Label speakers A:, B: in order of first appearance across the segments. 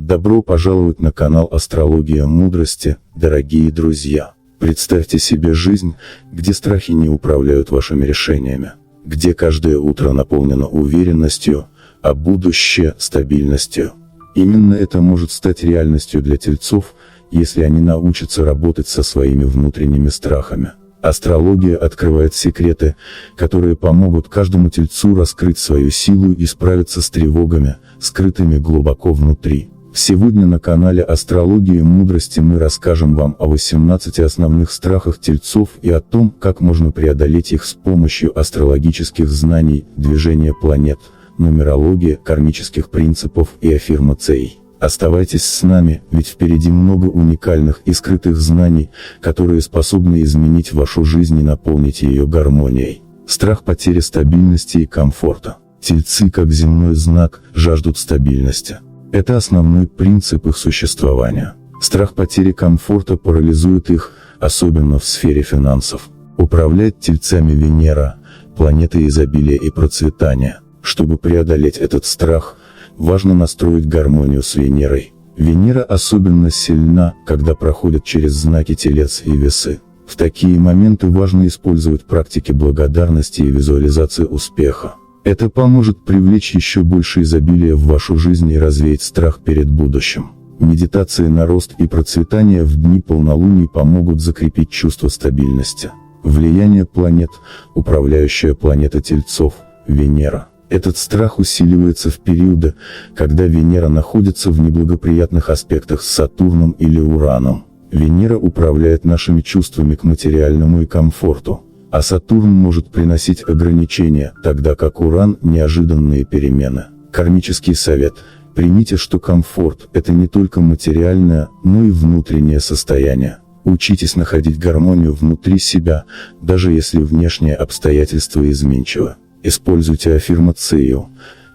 A: Добро пожаловать на канал Астрология Мудрости, дорогие друзья. Представьте себе жизнь, где страхи не управляют вашими решениями, где каждое утро наполнено уверенностью, а будущее – стабильностью. Именно это может стать реальностью для тельцов, если они научатся работать со своими внутренними страхами. Астрология открывает секреты, которые помогут каждому тельцу раскрыть свою силу и справиться с тревогами, скрытыми глубоко внутри. Сегодня на канале Астрология Мудрости мы расскажем вам о 18 основных страхах тельцов и о том, как можно преодолеть их с помощью астрологических знаний, движения планет, нумерологии, кармических принципов и аффирмаций. Оставайтесь с нами, ведь впереди много уникальных и скрытых знаний, которые способны изменить вашу жизнь и наполнить ее гармонией. Страх потери стабильности и комфорта. Тельцы, как земной знак, жаждут стабильности. Это основной принцип их существования. Страх потери комфорта парализует их, особенно в сфере финансов. Управляет тельцами Венера, планета изобилия и процветания. Чтобы преодолеть этот страх, важно настроить гармонию с Венерой. Венера особенно сильна, когда проходит через знаки Телец и Весы. В такие моменты важно использовать практики благодарности и визуализации успеха. Это поможет привлечь еще больше изобилия в вашу жизнь и развеять страх перед будущим. Медитации на рост и процветание в дни полнолуний помогут закрепить чувство стабильности. Влияние планет, управляющая планета Тельцов, Венера. Этот страх усиливается в периоды, когда Венера находится в неблагоприятных аспектах с Сатурном или Ураном. Венера управляет нашими чувствами к материальному и комфорту, а Сатурн может приносить ограничения, тогда как Уран – неожиданные перемены. Кармический совет: примите, что комфорт – это не только материальное, но и внутреннее состояние. Учитесь находить гармонию внутри себя, даже если внешние обстоятельства изменчивы. Используйте аффирмацию: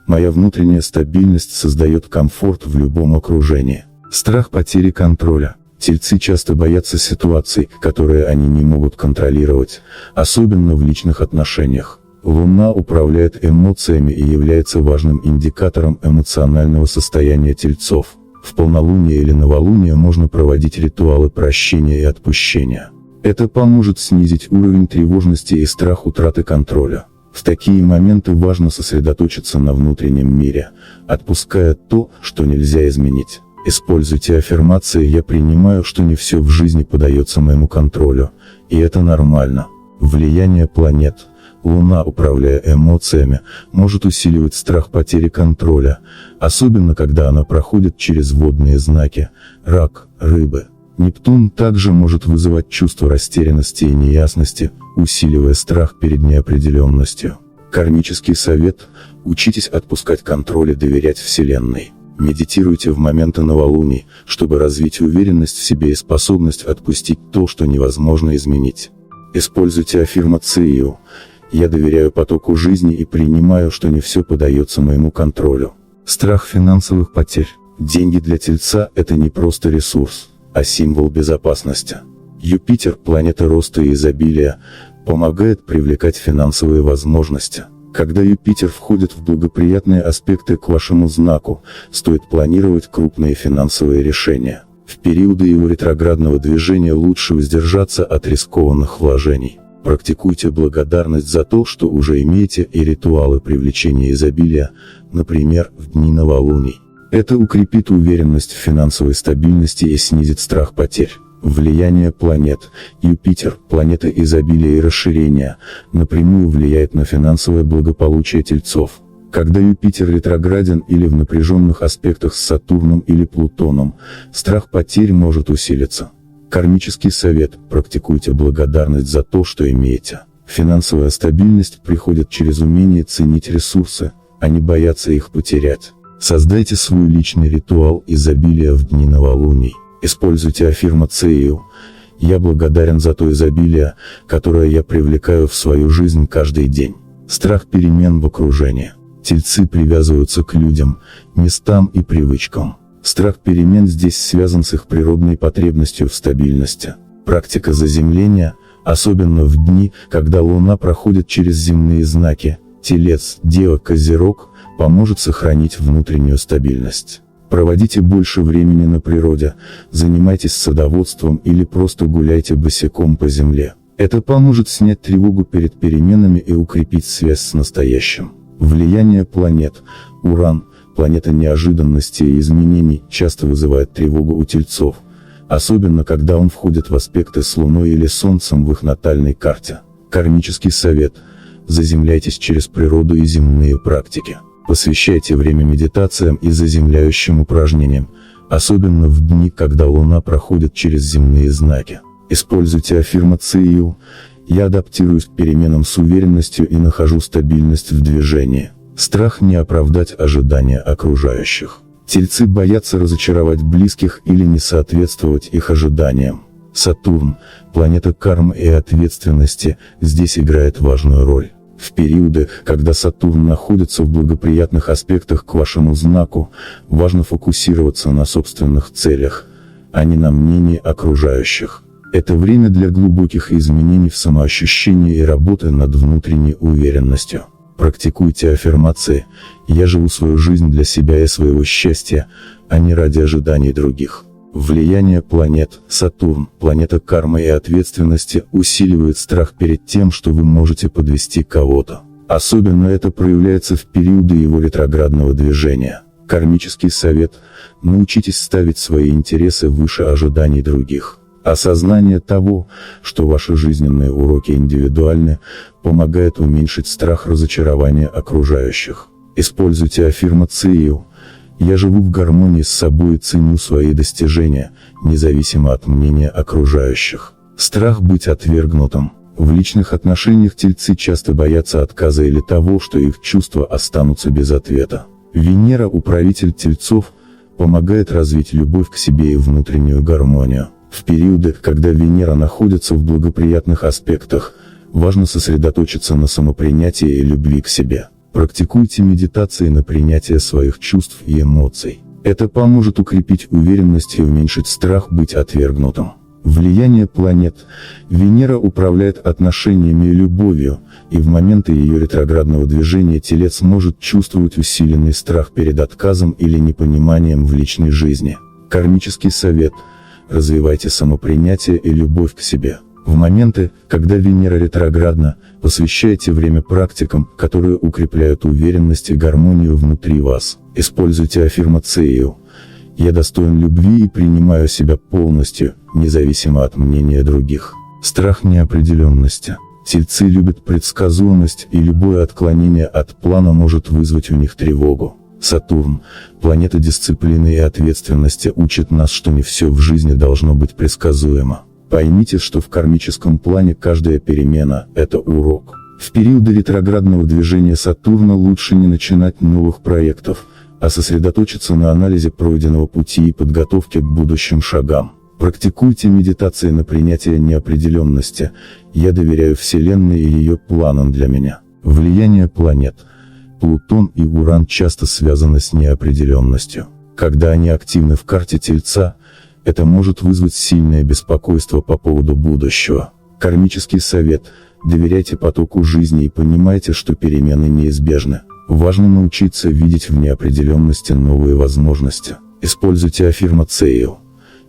A: «Моя внутренняя стабильность создает комфорт в любом окружении». Страх потери контроля. Тельцы часто боятся ситуаций, которые они не могут контролировать, особенно в личных отношениях. Луна управляет эмоциями и является важным индикатором эмоционального состояния тельцов. В полнолуние или новолуние можно проводить ритуалы прощения и отпущения. Это поможет снизить уровень тревожности и страх утраты контроля. В такие моменты важно сосредоточиться на внутреннем мире, отпуская то, что нельзя изменить. Используйте аффирмации: «Я принимаю, что не все в жизни поддается моему контролю, и это нормально». Влияние планет. Луна, управляя эмоциями, может усиливать страх потери контроля, особенно когда она проходит через водные знаки – Рак, Рыбы. Нептун также может вызывать чувство растерянности и неясности, усиливая страх перед неопределенностью. Кармический совет: учитесь отпускать контроль и доверять Вселенной. Медитируйте в моменты новолуний, чтобы развить уверенность в себе и способность отпустить то, что невозможно изменить. Используйте аффирмацию: «Я доверяю потоку жизни и принимаю, что не все поддается моему контролю». Страх финансовых потерь. Деньги для тельца – это не просто ресурс, а символ безопасности. Юпитер, планета роста и изобилия, помогает привлекать финансовые возможности. Когда Юпитер входит в благоприятные аспекты к вашему знаку, стоит планировать крупные финансовые решения. В периоды его ретроградного движения лучше воздержаться от рискованных вложений. Практикуйте благодарность за то, что уже имеете, и ритуалы привлечения изобилия, например, в дни новолуний. Это укрепит уверенность в финансовой стабильности и снизит страх потерь. Влияние планет. Юпитер, планета изобилия и расширения, напрямую влияет на финансовое благополучие тельцов. Когда Юпитер ретрограден или в напряженных аспектах с Сатурном или Плутоном, страх потерь может усилиться. Кармический совет: практикуйте благодарность за то, что имеете. Финансовая стабильность приходит через умение ценить ресурсы, а не бояться их потерять. Создайте свой личный ритуал изобилия в дни новолуний. Используйте аффирмацию: «Я благодарен за то изобилие, которое я привлекаю в свою жизнь каждый день». Страх перемен в окружении. Тельцы привязываются к людям, местам и привычкам. Страх перемен здесь связан с их природной потребностью в стабильности. Практика заземления, особенно в дни, когда Луна проходит через земные знаки Телец, Дева, Козерог, поможет сохранить внутреннюю стабильность. Проводите больше времени на природе, занимайтесь садоводством или просто гуляйте босиком по земле. Это поможет снять тревогу перед переменами и укрепить связь с настоящим. Влияние планет. Уран, планета неожиданности и изменений, часто вызывает тревогу у тельцов, особенно когда он входит в аспекты с Луной или Солнцем в их натальной карте. Кармический совет. Заземляйтесь через природу и земные практики. Посвящайте время медитациям и заземляющим упражнениям, особенно в дни, когда Луна проходит через земные знаки. Используйте аффирмацию «Я адаптируюсь к переменам с уверенностью и нахожу стабильность в движении». Страх не оправдать ожидания окружающих. Тельцы боятся разочаровать близких или не соответствовать их ожиданиям. Сатурн, планета кармы и ответственности, здесь играет важную роль. В периоды, когда Сатурн находится в благоприятных аспектах к вашему знаку, важно фокусироваться на собственных целях, а не на мнении окружающих. Это время для глубоких изменений в самоощущении и работы над внутренней уверенностью. Практикуйте аффирмации «Я живу свою жизнь для себя и своего счастья, а не ради ожиданий других». Влияние планет. Сатурн, планета кармы и ответственности, усиливает страх перед тем, что вы можете подвести кого-то. Особенно это проявляется в периоды его ретроградного движения. Кармический совет. Научитесь ставить свои интересы выше ожиданий других. Осознание того, что ваши жизненные уроки индивидуальны, помогает уменьшить страх разочарования окружающих. Используйте аффирмацию «Я живу в гармонии с собой и ценю свои достижения, независимо от мнения окружающих». Страх быть отвергнутым. В личных отношениях тельцы часто боятся отказа или того, что их чувства останутся без ответа. Венера, управитель тельцов, помогает развить любовь к себе и внутреннюю гармонию. В периоды, когда Венера находится в благоприятных аспектах, важно сосредоточиться на самопринятии и любви к себе. Практикуйте медитации на принятие своих чувств и эмоций. Это поможет укрепить уверенность и уменьшить страх быть отвергнутым. Влияние планет. Венера управляет отношениями и любовью, и в моменты ее ретроградного движения телец может чувствовать усиленный страх перед отказом или непониманием в личной жизни. Кармический совет. Развивайте самопринятие и любовь к себе. В моменты, когда Венера ретроградна, посвящайте время практикам, которые укрепляют уверенность и гармонию внутри вас. Используйте аффирмацию «Я достоин любви и принимаю себя полностью, независимо от мнения других». Страх неопределенности. Тельцы любят предсказуемость, и любое отклонение от плана может вызвать у них тревогу. Сатурн, планета дисциплины и ответственности, учит нас, что не все в жизни должно быть предсказуемо. Поймите, что в кармическом плане каждая перемена – это урок. В периоды ретроградного движения Сатурна лучше не начинать новых проектов, а сосредоточиться на анализе пройденного пути и подготовке к будущим шагам. Практикуйте медитации на принятие неопределенности. Я доверяю Вселенной и ее планам для меня. Влияние планет. Плутон и Уран часто связаны с неопределенностью. Когда они активны в карте Тельца, это может вызвать сильное беспокойство по поводу будущего. Кармический совет. Доверяйте потоку жизни и понимайте, что перемены неизбежны. Важно научиться видеть в неопределенности новые возможности. Используйте аффирмацию.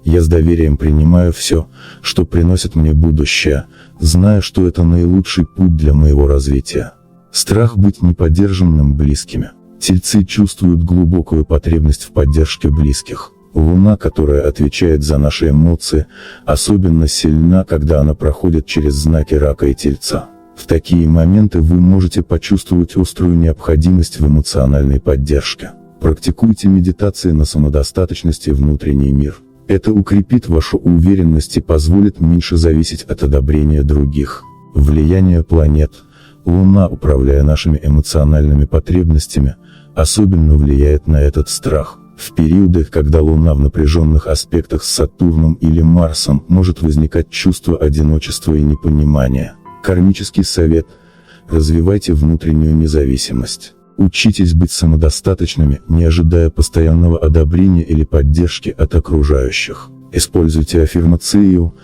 A: Я с доверием принимаю все, что приносит мне будущее, зная, что это наилучший путь для моего развития. Страх быть неподдержанным близкими. Тельцы чувствуют глубокую потребность в поддержке близких. Луна, которая отвечает за наши эмоции, особенно сильна, когда она проходит через знаки Рака и Тельца. В такие моменты вы можете почувствовать острую необходимость в эмоциональной поддержке. Практикуйте медитации на самодостаточность и внутренний мир. Это укрепит вашу уверенность и позволит меньше зависеть от одобрения других. Влияние планет. Луна, управляя нашими эмоциональными потребностями, особенно влияет на этот страх. В периоды, когда Луна в напряженных аспектах с Сатурном или Марсом, может возникать чувство одиночества и непонимания. Кармический совет. Развивайте внутреннюю независимость. Учитесь быть самодостаточными, не ожидая постоянного одобрения или поддержки от окружающих. Используйте аффирмацию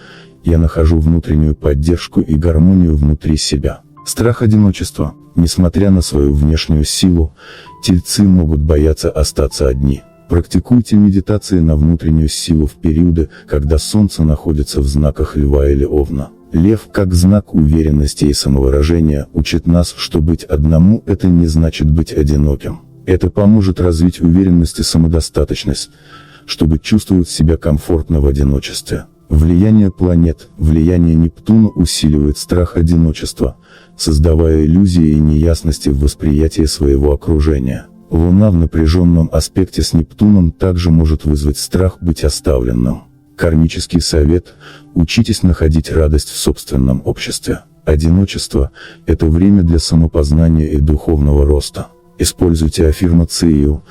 A: «Я нахожу внутреннюю поддержку и гармонию внутри себя». Страх одиночества. Несмотря на свою внешнюю силу, тельцы могут бояться остаться одни. Практикуйте медитации на внутреннюю силу в периоды, когда Солнце находится в знаках Льва или Овна. Лев, как знак уверенности и самовыражения, учит нас, что быть одному – это не значит быть одиноким. Это поможет развить уверенность и самодостаточность, чтобы чувствовать себя комфортно в одиночестве. Влияние планет, влияние Нептуна усиливает страх одиночества, создавая иллюзии и неясности в восприятии своего окружения. Луна в напряженном аспекте с Нептуном также может вызвать страх быть оставленным. Кармический совет – учитесь находить радость в собственном обществе. Одиночество – это время для самопознания и духовного роста. Используйте аффирмацию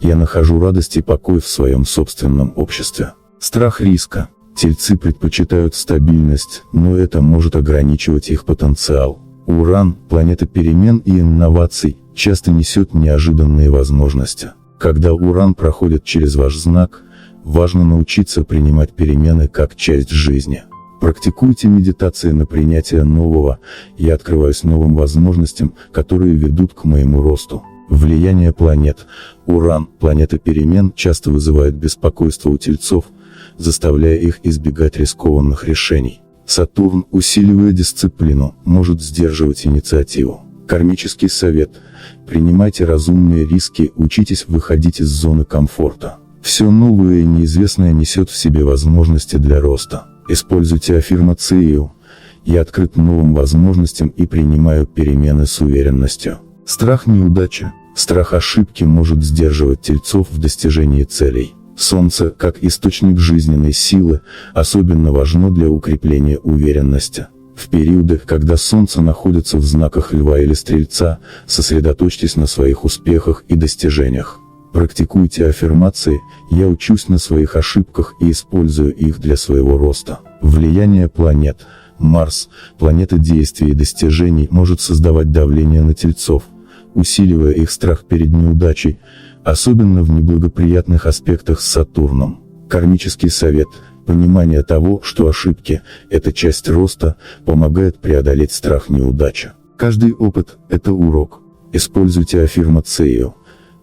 A: «Я нахожу радость и покой в своем собственном обществе». Страх риска. Тельцы предпочитают стабильность, но это может ограничивать их потенциал. Уран, планета перемен и инноваций, часто несет неожиданные возможности. Когда Уран проходит через ваш знак, важно научиться принимать перемены как часть жизни. Практикуйте медитации на принятие нового, я открываюсь новым возможностям, которые ведут к моему росту. Влияние планет. Уран, планета перемен, часто вызывает беспокойство у тельцов, заставляя их избегать рискованных решений. Сатурн, усиливая дисциплину, может сдерживать инициативу. Кармический совет. Принимайте разумные риски, учитесь выходить из зоны комфорта. Все новое и неизвестное несет в себе возможности для роста. Используйте аффирмацию «Я открыт новым возможностям и принимаю перемены с уверенностью». Страх неудачи. Страх ошибки может сдерживать тельцов в достижении целей. Солнце, как источник жизненной силы, особенно важно для укрепления уверенности. В периоды, когда Солнце находится в знаках Льва или Стрельца, сосредоточьтесь на своих успехах и достижениях. Практикуйте аффирмации «Я учусь на своих ошибках и использую их для своего роста». Влияние планет. Марс, планета действий и достижений, может создавать давление на тельцов, усиливая их страх перед неудачей, особенно в неблагоприятных аспектах с Сатурном. Кармический совет. Понимание того, что ошибки – это часть роста, помогает преодолеть страх неудачи. Каждый опыт – это урок. Используйте аффирмацию.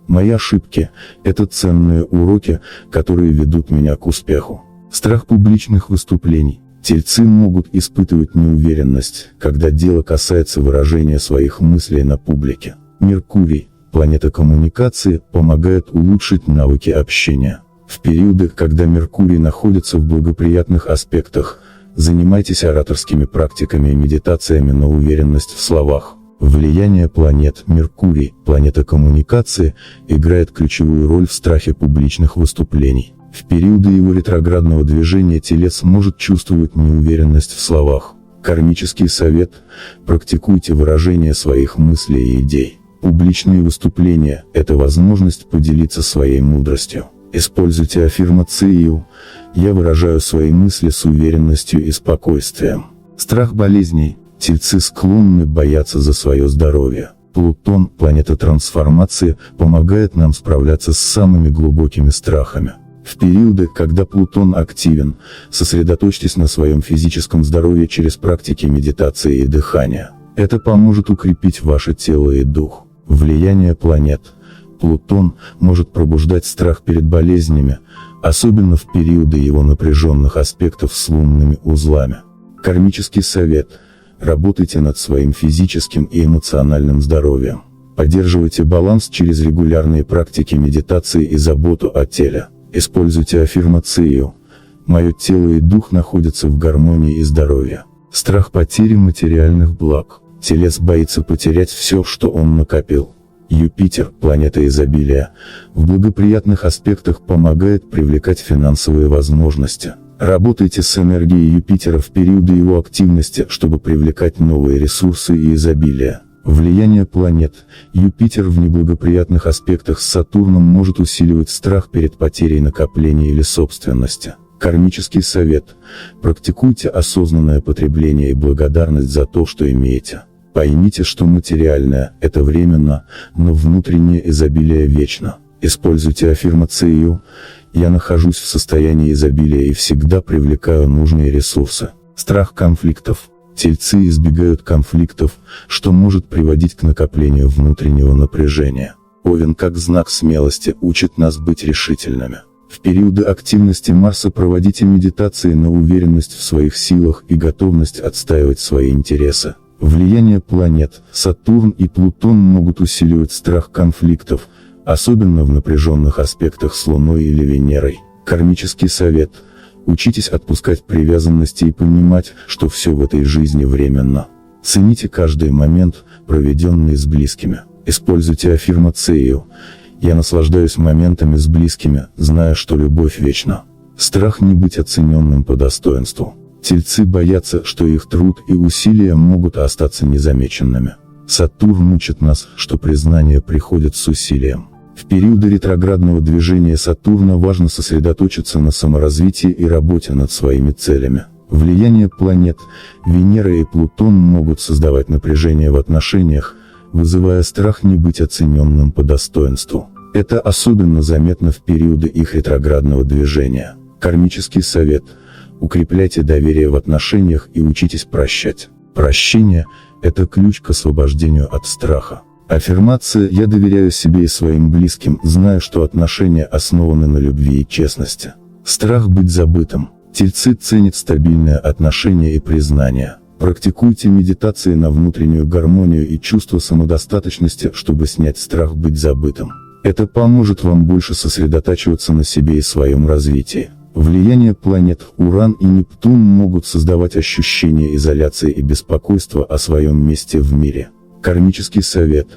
A: Мои ошибки – это ценные уроки, которые ведут меня к успеху. Страх публичных выступлений. Тельцы могут испытывать неуверенность, когда дело касается выражения своих мыслей на публике. Меркурий, планета коммуникации, помогает улучшить навыки общения. В периоды, когда Меркурий находится в благоприятных аспектах, занимайтесь ораторскими практиками и медитациями на уверенность в словах. Влияние планет. Меркурий, планета коммуникации, играет ключевую роль в страхе публичных выступлений. В периоды его ретроградного движения телец может чувствовать неуверенность в словах. Кармический совет. Практикуйте выражение своих мыслей и идей. Публичные выступления – это возможность поделиться своей мудростью. Используйте аффирмацию «Я выражаю свои мысли с уверенностью и спокойствием». Страх болезней. Тельцы склонны бояться за свое здоровье. Плутон, планета трансформации, помогает нам справляться с самыми глубокими страхами. В периоды, когда Плутон активен, сосредоточьтесь на своем физическом здоровье через практики медитации и дыхания. Это поможет укрепить ваше тело и дух. Влияние планет. Плутон может пробуждать страх перед болезнями, особенно в периоды его напряженных аспектов с лунными узлами. Кармический совет. Работайте над своим физическим и эмоциональным здоровьем. Поддерживайте баланс через регулярные практики медитации и заботу о теле. Используйте аффирмацию «Мое тело и дух находятся в гармонии и здоровье». Страх потери материальных благ. Телец боится потерять все, что он накопил. Юпитер, планета изобилия, в благоприятных аспектах помогает привлекать финансовые возможности. Работайте с энергией Юпитера в периоды его активности, чтобы привлекать новые ресурсы и изобилие. Влияние планет. Юпитер в неблагоприятных аспектах с Сатурном может усиливать страх перед потерей накопления или собственности. Кармический совет. Практикуйте осознанное потребление и благодарность за то, что имеете. Поймите, что материальное – это временно, но внутреннее изобилие вечно. Используйте аффирмацию «Я нахожусь в состоянии изобилия и всегда привлекаю нужные ресурсы». Страх конфликтов. Тельцы избегают конфликтов, что может приводить к накоплению внутреннего напряжения. Овен как знак смелости учит нас быть решительными. В периоды активности Марса проводите медитации на уверенность в своих силах и готовность отстаивать свои интересы. Влияние планет Сатурн и Плутон могут усиливать страх конфликтов, особенно в напряженных аспектах с Луной или Венерой. Кармический совет. Учитесь отпускать привязанности и понимать, что все в этой жизни временно. Цените каждый момент, проведенный с близкими. Используйте аффирмацию. Я наслаждаюсь моментами с близкими, зная, что любовь вечна. Страх не быть оцененным по достоинству. Тельцы боятся, что их труд и усилия могут остаться незамеченными. Сатурн учит нас, что признание приходит с усилием. В периоды ретроградного движения Сатурна важно сосредоточиться на саморазвитии и работе над своими целями. Влияние планет Венера и Плутон могут создавать напряжение в отношениях, вызывая страх не быть оцененным по достоинству. Это особенно заметно в периоды их ретроградного движения. Кармический совет. Укрепляйте доверие в отношениях и учитесь прощать. Прощение – это ключ к освобождению от страха. Аффирмация «Я доверяю себе и своим близким, зная, что отношения основаны на любви и честности». Страх быть забытым. Тельцы ценят стабильное отношение и признание. Практикуйте медитации на внутреннюю гармонию и чувство самодостаточности, чтобы снять страх быть забытым. Это поможет вам больше сосредотачиваться на себе и своем развитии. Влияние планет Уран и Нептун могут создавать ощущение изоляции и беспокойства о своем месте в мире. Кармический совет.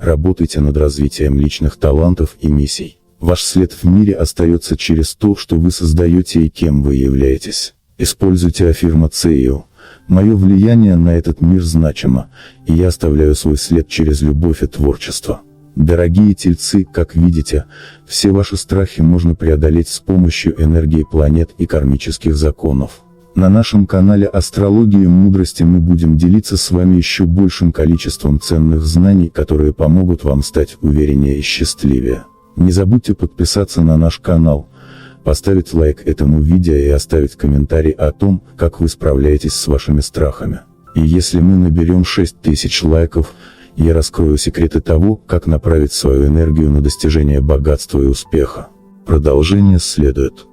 A: Работайте над развитием личных талантов и миссий. Ваш след в мире остается через то, что вы создаете и кем вы являетесь. Используйте аффирмацию. Мое влияние на этот мир значимо, и я оставляю свой след через любовь и творчество. Дорогие тельцы, как видите, все ваши страхи можно преодолеть с помощью энергии планет и кармических законов. На нашем канале «Астрология мудрости» мы будем делиться с вами еще большим количеством ценных знаний, которые помогут вам стать увереннее и счастливее. Не забудьте подписаться на наш канал, поставить лайк этому видео и оставить комментарий о том, как вы справляетесь с вашими страхами. И если мы наберем 6000 лайков, я раскрою секреты того, как направить свою энергию на достижение богатства и успеха. Продолжение следует.